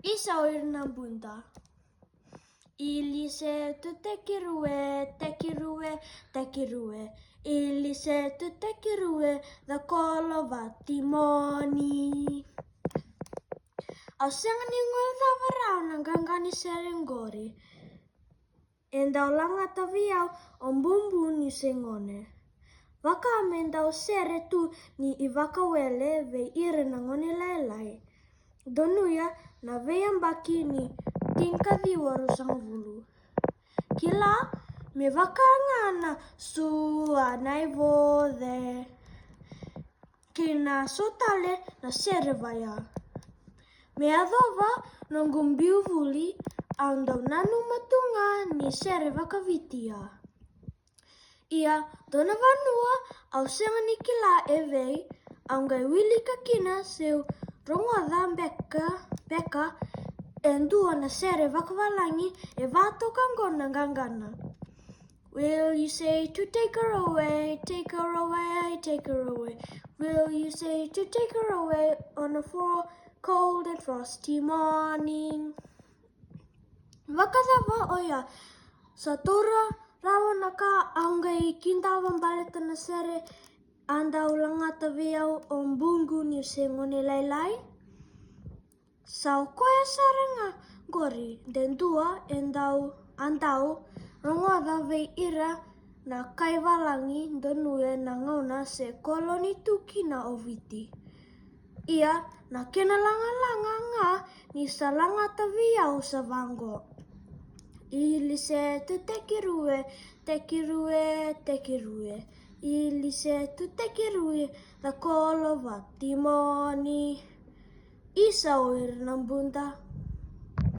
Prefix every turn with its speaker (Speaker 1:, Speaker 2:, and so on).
Speaker 1: Isa oirnan bunta. Ilisetu tekirue, tekirue, tekirue. Ilisetu tekirue, the kolovati moni. Au sengani ngol tavarau nanggangani serengori. Endau langa taviau ombumbu ni sengone. Waka mendau sere tu ni ivaka wele ve ire nangone lailai. Donuya na veyam baki ni tingka diwaru sang vulu. Kila me waka ngana sua nai vode. Kina sotale na sere vaya. Me adova nongumbiu vuli andau nanu matunga ni sere waka vitia. Ia dona vanua au sengani kila evei au ngai wili kakina seu rongoda beka endua na sere wakwalangi e vato kangona gangana. Will you say to take her away, take her away, take her away? Will you say to take her away on a cold and frosty morning? Wakadava oya satora rawana ka aungai kintawan baleta na sere andau langata viau ombungu ni sengone lailai. Sau koya saranga gori den dua andau rongoda vei ira na kaivalangi donue na ngona se koloni tuki na oviti. Ia na kena langa nga ni salangata viau savango. Ilisetu tekirue, tekirue, tekirue. Ilisetu tekirue, the kolovati moni. Isa oirnan bunta.